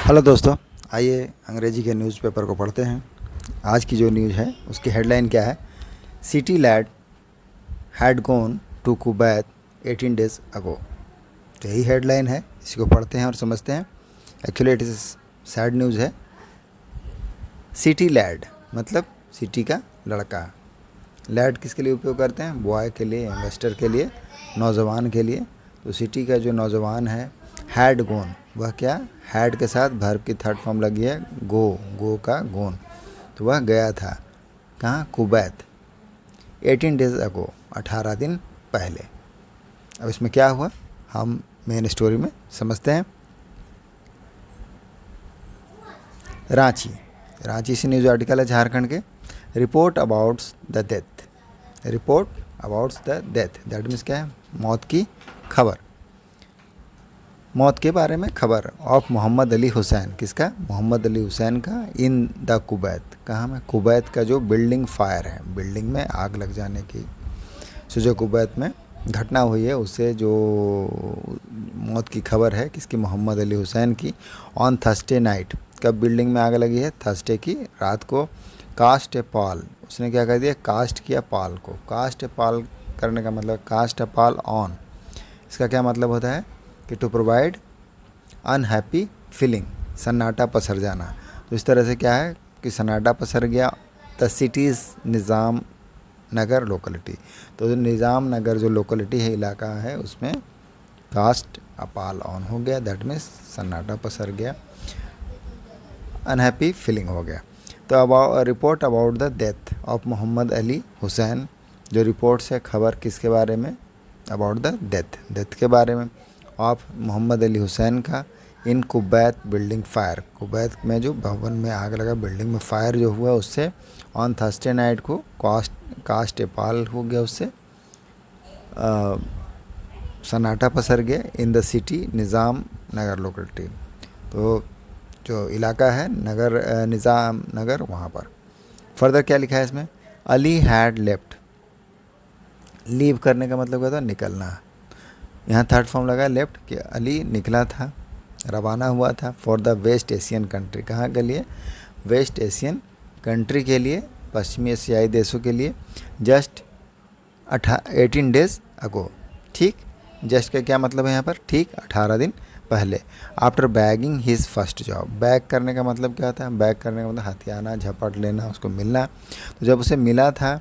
Hello दोस्तों, आइए अंग्रेजी के न्यूज़पेपर को पढ़ते हैं। आज की जो न्यूज़ है उसकी हेडलाइन क्या है? City lad had gone to Kuwait 18 days ago. तो यही हेडलाइन है, इसी को पढ़ते हैं और समझते हैं। Actually it is sad news है। सिटी लैड मतलब सिटी का लड़का। लैड किसके लिए उपयोग करते हैं? बॉय के लिए, यंगस्टर के लिए, नौजवान के लिए। तो सिटी का जो नौजवान है, हैड गोन, वह क्या? हैड के साथ वर्ब की थर्ड फॉर्म लगी है गो, गो का गोन। तो वह गया था कहाँ? कुवैत 18 डेज अगो, 18 दिन पहले। अब इसमें क्या हुआ हम मेन स्टोरी में समझते हैं। रांची, रांची से न्यूज़ आर्टिकल है झारखंड के। Report about the death, report about the death, that means क्या है? मौत की खबर, मौत के बारे में खबर। ऑफ मोहम्मद अली हुसैन, किसका? मोहम्मद अली हुसैन का। इन द कुवैत, कहाँ में? कुवैत का जो बिल्डिंग फायर है, बिल्डिंग में आग लग जाने की से जो कुवैत में घटना हुई है, उससे जो मौत की खबर है किसकी? मोहम्मद अली हुसैन की। ऑन थर्सडे नाइट, कब बिल्डिंग में आग लगी है? थर्सडे की रात को। कास्ट ए पाल, उसने क्या कर दिया? कास्ट किया पाल को। कास्ट ए पाल करने का मतलब कास्ट ए पाल ऑन, इसका क्या मतलब होता है? कि टू प्रोवाइड अनहैप्पी फीलिंग, सन्नाटा पसर जाना। तो इस तरह से क्या है कि सन्नाटा पसर गया। The cities Nizam Nagar locality, तो जो निज़ाम नगर जो लोकेलिटी है, इलाका है, उसमें कास्ट अपाल ऑन हो गया, दैट मीन्स सन्नाटा पसर गया, अनहैप्पी फीलिंग हो गया। तो अब report about the death of Mohammed Ali Hussain, जो रिपोर्ट्स है खबर किसके बारे में? अबाउट द डेथ, डेथ के बारे में ऑफ मोहम्मद अली हुसैन का। इन कुवैत बिल्डिंग फायर, कुवैत में जो भवन में आग लगा, बिल्डिंग में फायर जो हुआ उससे। ऑन थर्सडे नाइट को कास्ट एपाल हो गया, उससे सन्नाटा पसर गया। In the city Nizam Nagar locality, तो जो इलाका है नगर, निज़ाम नगर, वहाँ पर। फर्दर क्या लिखा है इसमें? अली हैड लेफ्ट, लीव करने का मतलब क्या था? निकलना। यहाँ थर्ड फॉर्म लगा लेफ्ट, कि अली निकला था, रवाना हुआ था for the West Asian country. कहाँ के लिए? वेस्ट एशियन कंट्री के लिए, पश्चिमी एशियाई देशों के लिए। जस्ट 18 डेज अगो, ठीक। जस्ट का क्या मतलब है यहाँ पर? ठीक 18 दिन पहले। After bagging his first job, bag करने का मतलब क्या होता है? बैग करने का मतलब हथियाना, झपट लेना, उसको मिलना। तो जब उसे मिला था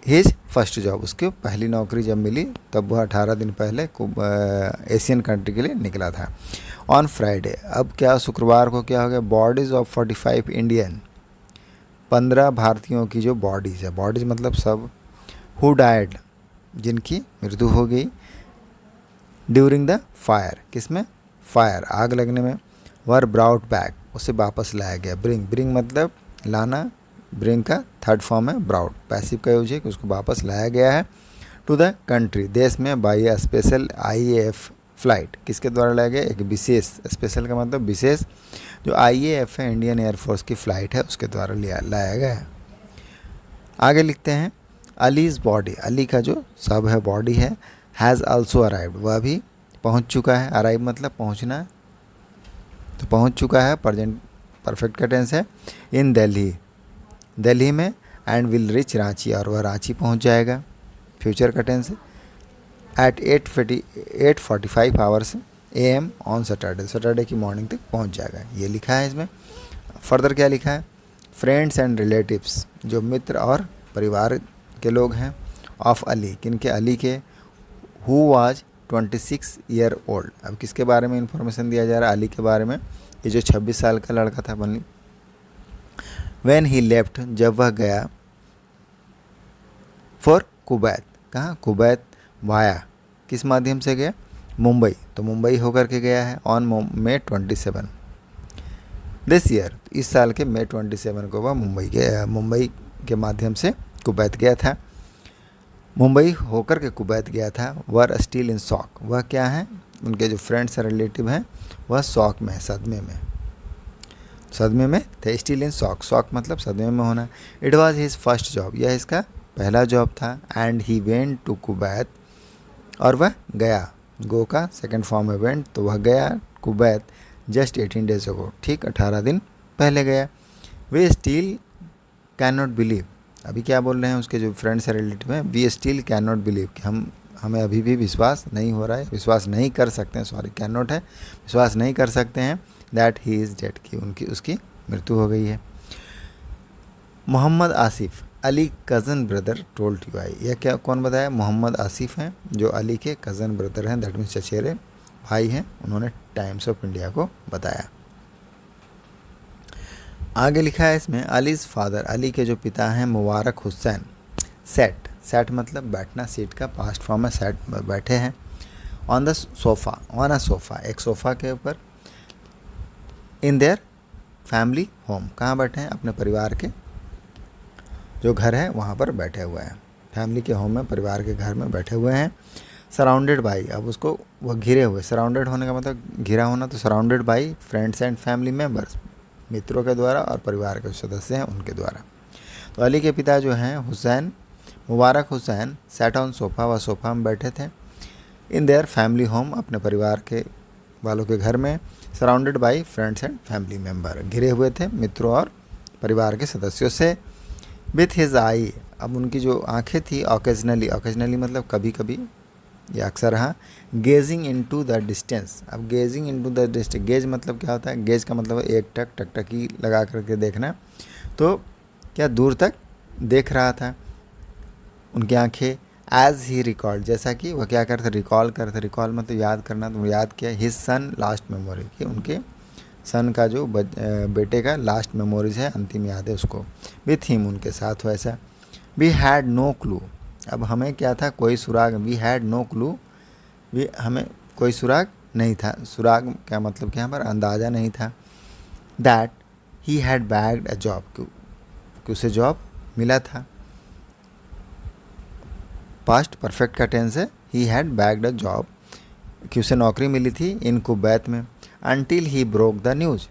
हिज फर्स्ट जॉब, उसकी पहली नौकरी जब मिली, तब वह 18 दिन पहले एशियन कंट्री के लिए निकला था। ऑन फ्राइडे, अब क्या शुक्रवार को क्या हो गया? बॉडीज़ ऑफ 45 इंडियन, 15 भारतीयों की जो बॉडीज़ है, बॉडीज़ मतलब सब, हु डाइड, जिनकी मृत्यु हो गई, ड्यूरिंग द फायर, किसमें? फायर, आग लगने में। वर ब्राउट बैक, उसे वापस लाया गया। ब्रिंग, ब्रिंग मतलब लाना, ब्रिंग का थर्ड फॉर्म है ब्राउट, पैसिव का यूज है कि उसको वापस लाया गया है। टू द कंट्री, देश में, by a special IAF flight, किसके द्वारा लाया गया? एक विशेष, स्पेशल का मतलब विशेष, जो आईएएफ है, इंडियन एयरफोर्स की फ़्लाइट है, उसके द्वारा लाया गया है। आगे लिखते हैं अलीज़ बॉडी, अली का जो सब है, बॉडी है, हैज़ आल्सो अराइव्ड, वह भी पहुंच चुका है। अराइव मतलब पहुंचना, तो पहुंच चुका है, प्रेजेंट परफेक्ट का टेंस है। इन दिल्ली, दिल्ली में। एंड विल रिच रांची, और वह रांची पहुंच जाएगा, फ्यूचर का टेंस है। At 8:45 hours AM on Saturday, Saturday की मॉर्निंग तक पहुंच जाएगा, ये लिखा है इसमें। फर्दर क्या लिखा है? फ्रेंड्स एंड रिलेटिव्स, जो मित्र और परिवार के लोग हैं, ऑफ अली, किनके? अली के। हु वाज 26 ईयर ओल्ड, अब किसके बारे में इंफॉर्मेशन दिया जा रहा है? अली के बारे में, ये जो 26 साल का लड़का था बनी। व्हेन ही लेफ्ट, जब वह गया, फॉर कुवैत, कहाँ? कुवैत, वाया, किस माध्यम से गया? मुंबई, तो मुंबई होकर के गया है। ऑन May 27 दिस ईयर, इस साल के May 27 को वह मुंबई के माध्यम से कुवैत गया था, मुंबई होकर के कुवैत गया था। वर स्टील इन शॉक, वह क्या है? उनके जो फ्रेंड्स और रिलेटिव हैं, वह शॉक में है, सदमे में, सदमे में थे। स्टील इन शॉक, शॉक मतलब सदमे में होना। It was his first job, यह इसका पहला जॉब था। And he went to Kuwait, और वह गया, गो का सेकंड फॉर्म है वेंट, तो वह गया कुवैत जस्ट 18 days ago, ठीक 18 दिन पहले गया। वे स्टिल कैन नॉट बिलीव, अभी क्या बोल रहे हैं उसके जो फ्रेंड्स हैं रिलेटिव हैं, we still can not believe, कि हमें अभी भी विश्वास नहीं हो रहा है, विश्वास नहीं कर सकते हैं, सॉरी कैन नॉट है, विश्वास नहीं कर सकते हैं, दैट ही इज़ डेड, कि उसकी मृत्यु हो गई है। Mohammad Asif, Ali cousin brother told you I, यह क्या कौन बताया? मोहम्मद आसिफ हैं जो अली के कज़न ब्रदर हैं, दैट मीन्स चचेरे भाई हैं, उन्होंने टाइम्स ऑफ इंडिया को बताया। आगे लिखा है इसमें, अलीज़ फादर, अली के जो पिता हैं मुबारक हुसैन, सेट मतलब बैठना, सीट का पास्ट फॉर्म है, सेट बैठे हैं, on the sofa, on a sofa, एक सोफ़ा के ऊपर, इन देयर फैमिली होम, कहाँ बैठे हैं? अपने परिवार के जो घर है वहाँ पर बैठे हुए हैं, फैमिली के होम में, परिवार के घर में बैठे हुए हैं। सराउंडेड बाई, अब उसको वह घिरे हुए, सराउंडेड होने का मतलब घिरा होना, तो surrounded by friends and family members, मित्रों के द्वारा और परिवार के सदस्य हैं उनके द्वारा। तो अली के पिता जो हैं हुसैन, मुबारक हुसैन, सैट ऑन सोफ़ा, वह सोफ़ा में बैठे थे, इन देयर फैमिली होम, अपने परिवार के वालों के घर में, surrounded by friends and family member, घिरे हुए थे मित्रों और परिवार के सदस्यों से। विथ हिज आई, अब उनकी जो आंखें थी, ऑकेजनली मतलब कभी कभी या अक्सर, हाँ, गेजिंग इनटू द डिस्टेंस, अब gazing into the distance, gaze मतलब क्या होता है? गेज का मतलब एक टकटकी लगा करके देखना, तो क्या दूर तक देख रहा था उनकी आंखें। एज ही रिकॉर्ड, जैसा कि वह क्या करते, रिकॉल मतलब याद करना, तो याद किया, हिज सन लास्ट मेमोरी, कि उनके सन का जो बेटे का लास्ट मेमोरीज है, अंतिम याद है उसको, विथ हिम, उनके साथ वैसा। वी हैड नो क्लू, अब हमें क्या था? कोई सुराग, वी हैड नो क्लू, हमें कोई सुराग नहीं था, सुराग क्या मतलब कि यहाँ पर अंदाज़ा नहीं था, that he had bagged a job, कि उसे जॉब मिला था, पास्ट परफेक्ट का टेंस है, he had bagged a job, कि उसे नौकरी मिली थी इन कुवैत में, until he broke the news,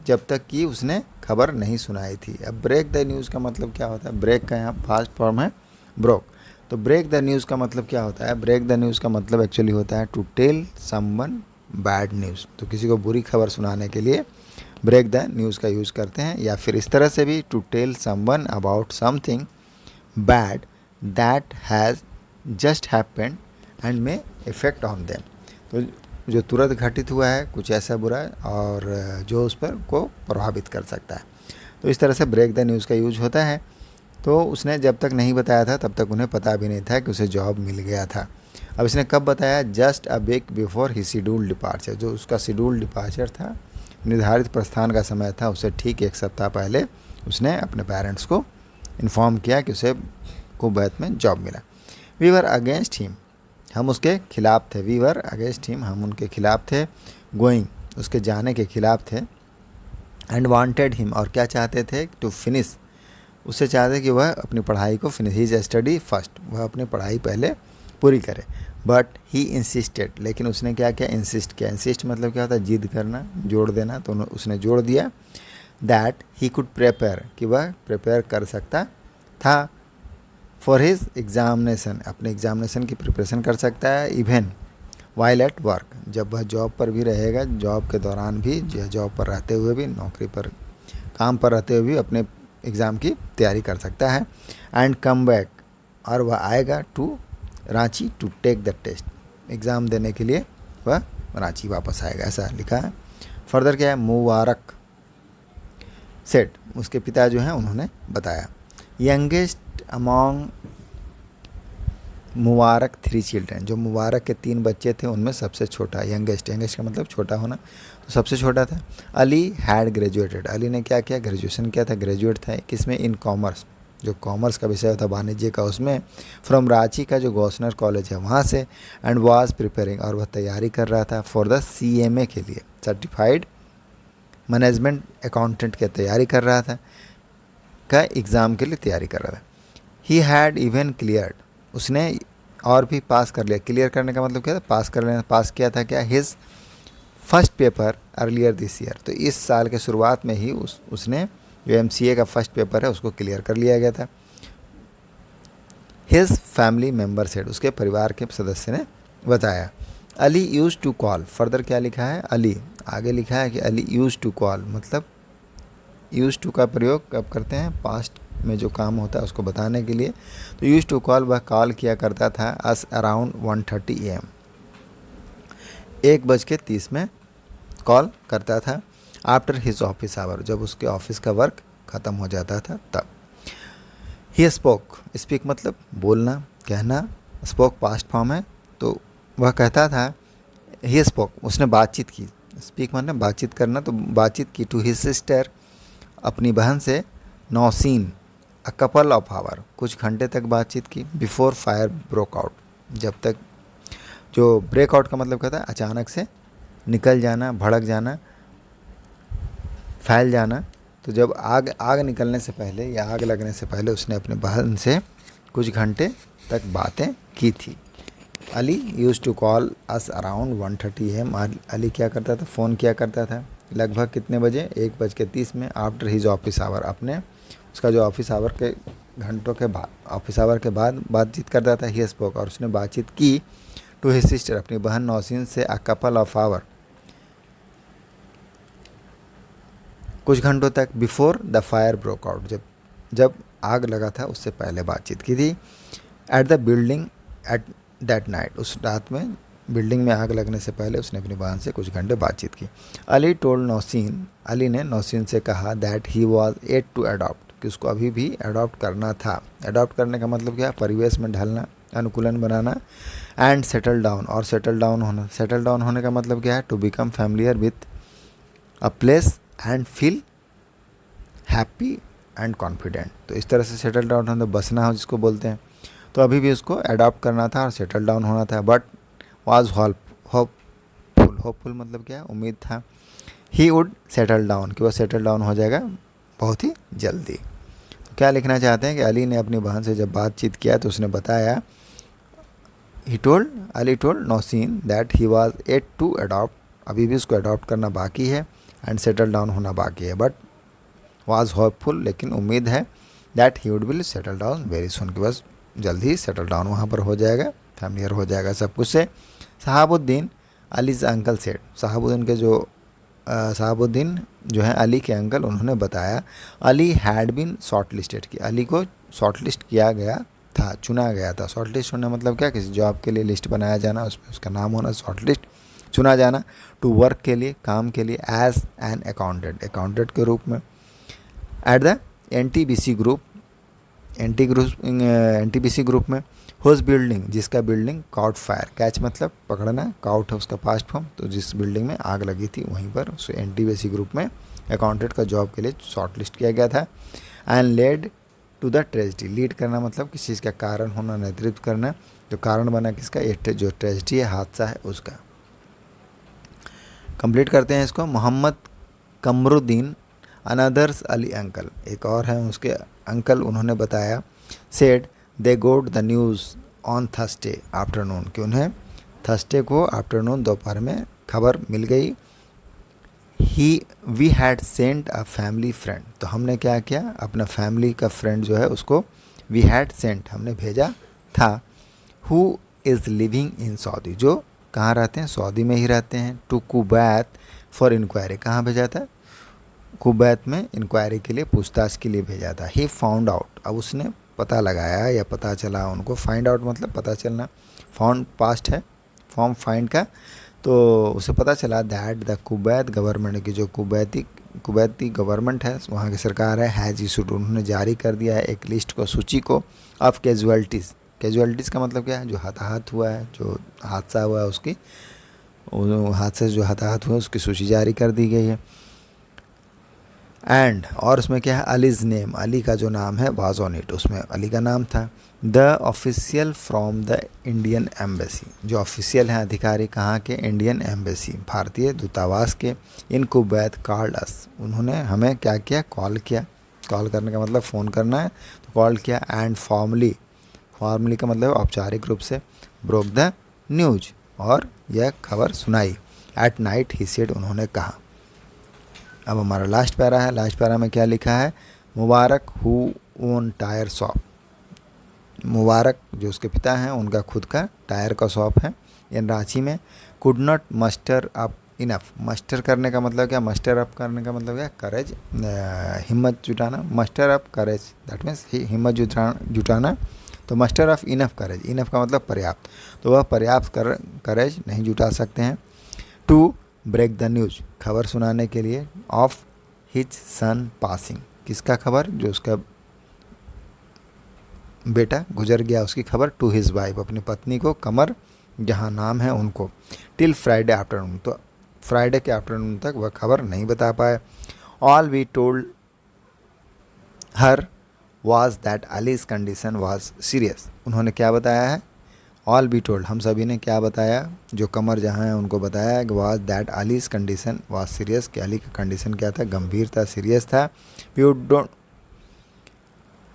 जब तक कि उसने खबर नहीं सुनाई थी। अब ब्रेक द न्यूज़ का मतलब क्या होता है? ब्रेक का यहाँ फास्ट फॉर्म है ब्रोक, तो ब्रेक द न्यूज़ का मतलब क्या होता है? ब्रेक द न्यूज़ का मतलब एक्चुअली होता है to tell someone bad news, तो किसी को बुरी खबर सुनाने के लिए ब्रेक द न्यूज़ का यूज़ करते हैं, या फिर इस तरह से भी, to tell someone about something bad that has just happened and may effect on them, तो जो तुरंत घटित हुआ है कुछ ऐसा बुरा और जो उस पर को प्रभावित कर सकता है, तो इस तरह से ब्रेक द न्यूज़ का यूज होता है। तो उसने जब तक नहीं बताया था तब तक उन्हें पता भी नहीं था कि उसे जॉब मिल गया था। अब इसने कब बताया? Just a week before he scheduled departure, जो उसका शेड्यूल्ड डिपार्चर था, निर्धारित प्रस्थान का समय था, उससे ठीक एक सप्ताह पहले उसने अपने पेरेंट्स को इन्फॉर्म किया कि उसे कुवैत में जॉब मिला। वी वर अगेंस्ट हिम, हम उसके खिलाफ थे, वी वर अगेंस्ट हिम, हम उनके खिलाफ थे, गोइंग, उसके जाने के खिलाफ थे, एंड वांटेड हिम, और क्या चाहते थे? टू फिनिश, उससे चाहते कि वह अपनी पढ़ाई को फिनिश, हीज स्टडी फर्स्ट, वह अपनी पढ़ाई पहले पूरी करे, बट ही इंसिस्टेड, लेकिन उसने क्या किया? इंसिस्ट किया। इंसिस्ट मतलब क्या होता है? जिद करना, जोड़ देना, तो उसने जोड़ दिया, दैट ही कुड प्रिपेयर, कि वह प्रिपेयर कर सकता था, फॉर हिज एग्जामिनेशन, अपने एग्जामिनेशन की प्रिपरेशन कर सकता है, इवन वाइल एट वर्क, जब वह जॉब पर भी रहेगा, जॉब के दौरान भी, जॉब पर रहते हुए भी, नौकरी पर काम पर रहते हुए भी अपने एग्ज़ाम की तैयारी कर सकता है, एंड कम बैक, और वह आएगा to Ranchi to take the test, exam देने के लिए वह रांची वापस आएगा, ऐसा लिखा है। फर्दर क्या है? मुबारक सेट, उसके पिता जो हैं उन्होंने बताया, यंगेस्ट अमॉन्ग मुबारक 3 चिल्ड्रन, जो मुबारक के 3 बच्चे थे उनमें सबसे छोटा, यंगेस्ट का मतलब छोटा होना, तो सबसे छोटा था। अली हैड ग्रेजुएटेड, अली ने क्या किया? ग्रेजुएशन किया था, ग्रेजुएट था, किसमें? इन कॉमर्स, जो कॉमर्स का विषय था वाणिज्य का, उसमें, फ्रॉम रांची का जो गवर्नर कॉलेज है वहाँ से, एंड वाज प्रिपेयरिंग, और वह तैयारी कर रहा था, फॉर द CMA के लिए, सर्टिफाइड मैनेजमेंट अकाउंटेंट की तैयारी कर रहा था, का एग्ज़ाम के लिए तैयारी कर रहा था। ही हैड इवन क्लियर्ड, उसने और भी पास कर लिया, क्लियर करने का मतलब क्या था? पास कर लेना, पास किया था क्या? His first paper earlier this year, तो इस साल के शुरुआत में ही उसने जो MCA का फर्स्ट पेपर है उसको क्लियर कर लिया गया था। हिज फैमिली मेम्बर सेड, उसके परिवार के सदस्य ने बताया, Ali use to call, further क्या लिखा है, अली आगे लिखा है कि अली यूज़ टू कॉल, मतलब यूज़ टू का प्रयोग कब करते हैं, पास्ट में जो काम होता है उसको बताने के लिए। तो यूज़ टू कॉल, वह कॉल किया करता था अस अराउंड 1:30 AM, 1:30 में कॉल करता था। आफ्टर हिज ऑफिस आवर, जब उसके ऑफिस का वर्क ख़त्म हो जाता था तब। ही स्पोक, स्पीक मतलब बोलना, कहना, स्पोक पास्ट फॉर्म है, तो वह कहता था, ही स्पोक उसने बातचीत की, स्पीक मतलब बातचीत करना, तो बातचीत की टू हिज सिस्टर अपनी बहन से, नौसीन अ कपल ऑफ आवर कुछ घंटे तक बातचीत की, बिफोर फायर ब्रोक आउट जब तक, जो ब्रेक आउट का मतलब कहता है अचानक से निकल जाना, भड़क जाना, फैल जाना। तो जब आग निकलने से पहले या आग लगने से पहले उसने अपने बहन से कुछ घंटे तक बातें की थी। Ali use to call us around 1:30 AM, Ali क्या करता था, फ़ोन किया करता था लगभग कितने बजे, 1:30 में, आफ्टर हिज ऑफिस आवर, अपने उसका जो ऑफिस आवर के घंटों के बाद, ऑफिस आवर के बाद बातचीत करता था। ही स्पोक, और उसने बातचीत की टू हिज सिस्टर अपनी बहन नौसीन से, अ कपल ऑफ आवर कुछ घंटों तक, before the fire broke out जब आग लगा था उससे पहले बातचीत की थी। At the building at that night, उस रात में बिल्डिंग में आग लगने से पहले उसने अपनी बहन से कुछ घंटे बातचीत की। अली टोल्ड नौसीन, अली ने नौसीन से कहा that he was at to adopt, कि उसको अभी भी अडॉप्ट करना था। अडॉप्ट करने का मतलब क्या है, परिवेश में ढलना, अनुकूलन बनाना। एंड सेटल डाउन, और सेटल डाउन होना, सेटल डाउन होने का मतलब क्या है, to become familiar with a place and feel happy and confident. तो इस तरह से सेटल डाउन होना, बसना हो जिसको बोलते हैं। तो अभी भी उसको अडॉप्ट करना था और सेटल डाउन होना था। बट वाज होपफुल, होपफुल मतलब क्या है, उम्मीद था। ही वुड सेटल डाउन, कि वह सेटल डाउन हो जाएगा बहुत ही जल्दी। तो क्या लिखना चाहते हैं कि अली ने अपनी बहन से जब बातचीत किया तो उसने बताया, Ali told Nausheen that he was at to adopt, अभी भी उसको अडॉप्ट करना बाकी है, एंड सेटल डाउन होना बाकी है। बट वाज होपफुल, लेकिन उम्मीद है, that he would will settle down very soon, कि बस जल्द ही सेटल डाउन वहाँ पर हो जाएगा, फैमिलियर हो जाएगा सब कुछ से। शहाबुद्दीन अलीज अंकल सेड, शहाबुद्दीन जो है अली के अंकल, उन्होंने बताया, Ali had been short listed, कि अली को शॉर्ट लिस्ट किया गया था, चुना गया था। शॉर्ट लिस्ट होना मतलब क्या, किसी जॉब के लिए लिस्ट बनाया जाना, उसमें उसका नाम होना, शॉर्ट लिस्ट, चुना जाना। टू वर्क के लिए, काम के लिए, एज एन अकाउंटेंट, अकाउंटेंट के रूप में। At the NTPC group, NTPC group में। हुज बिल्डिंग, जिसका बिल्डिंग काउट फायर, कैच मतलब पकड़ना, काउट है उसका पास्ट फॉर्म, तो जिस बिल्डिंग में आग लगी थी वहीं पर उसे NTPC ग्रुप में अकाउंटेंट का जॉब के लिए शॉर्ट लिस्ट किया गया था। And led to the tragedy, lead करना मतलब किसी चीज़ का कारण होना, नेतृत्व करना, जो कारण बना किसका, जो ट्रेजिडी है, हादसा है, उसका। कंप्लीट करते हैं इसको। मोहम्मद कमरुद्दीन अनदर्स अली अंकल, एक और है उसके अंकल, उन्होंने बताया, said they goat the news on Thursday afternoon, कि उन्हें थर्सडे को आफ्टरनून, दोपहर में खबर मिल गई। We had sent a family friend, तो हमने क्या किया, अपना फैमिली का फ्रेंड जो है उसको वी हैड सेंट, हमने भेजा था। Who is living in Saudi, जो कहाँ रहते हैं, सऊदी में ही रहते हैं। टू कुवैत फॉर इंक्वायरी, कहाँ भेजा था, कुवैत में इंक्वायरी के लिए, पूछताछ के लिए भेजा था। ही फाउंड आउट, अब उसने पता लगाया या पता चला उनको, फाइंड आउट मतलब पता चलना, फाउंड पास्ट है फॉर्म फाइंड का, तो उसे पता चला दैट द कुवैत गवर्नमेंट की, जो कुवैती गवर्नमेंट है, वहाँ की सरकार है, हैज़ इशूड, उन्होंने जारी कर दिया है एक लिस्ट को, सूची को, ऑफ कैजुअलिटीज़। कैजुअलिटीज़ का मतलब क्या है, जो हताहत हुआ है, जो हादसा हुआ है उसकी, हादसे से जो हताहत हुआ उसकी सूची जारी कर दी गई है। एंड, और उसमें क्या है, अलीज़ नेम, अली का जो नाम है, वाज ऑन इट, उसमें अली का नाम था। The official from the Indian embassy, जो ऑफिशियल हैं अधिकारी कहाँ के, इंडियन एम्बेसी, भारतीय दूतावास के। इन कुवैत कॉल्ड अस, उन्होंने हमें क्या किया, कॉल किया, कॉल करने का मतलब फ़ोन करना है, तो कॉल किया। एंड फॉर्मली का मतलब औपचारिक रूप से, ब्रोक द न्यूज, और यह खबर सुनाई। एट नाइट ही सेड, उन्होंने कहा। अब हमारा लास्ट पैरा है, लास्ट पैरा में क्या लिखा है, मुबारक हु ओन टायर शॉप, मुबारक जो उसके पिता हैं उनका खुद का टायर का शॉप है इन रांची में। Could not muster up enough. Muster करने का मतलब क्या, मस्टर अप करने का मतलब क्या, करेज, हिम्मत जुटाना। Muster up courage that means हिम्मत जुटाना। तो muster of enough courage, enough का मतलब पर्याप्त, तो वह पर्याप्त करेज नहीं जुटा सकते हैं। टू ब्रेक द न्यूज, खबर सुनाने के लिए। ऑफ हिज सन पासिंग, किसका खबर, जो उसका बेटा गुजर गया उसकी खबर। टू हिज वाइफ, अपनी पत्नी को। कमर, जहाँ नाम है उनको। टिल फ्राइडे आफ्टरनून, तो फ्राइडे के आफ्टरनून तक वह खबर नहीं बता पाए। All we told her was that Ali's condition was serious, उन्होंने क्या बताया है, ऑल बी टोल्ड, हम सभी ने क्या बताया, जो कमर जहाँ है उनको बताया कि was that Ali's condition was serious, कि अली का कंडीशन क्या था, गंभीर था, सीरियस था।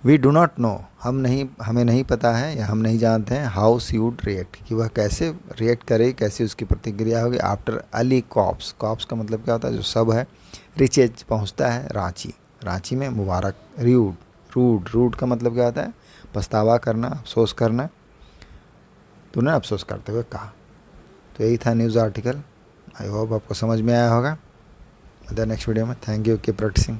वी डू नॉट नो, हमें नहीं पता है या हम नहीं जानते हैं, हाउ सी वुड रिएक्ट, कि वह कैसे रिएक्ट करे, कैसे उसकी प्रतिक्रिया होगी। आफ्टर अली कॉप्स, कॉप्स का मतलब क्या होता है, जो सब है। रिचेज, पहुंचता है रांची, रांची में मुबारक। रूड का मतलब क्या होता है, पछतावा करना, अफसोस करना। तूने अफसोस करते हुए कहा। तो यही था न्यूज़ आर्टिकल। आई होप आपको समझ में आया होगा। नेक्स्ट वीडियो में। Thank you, keep practising.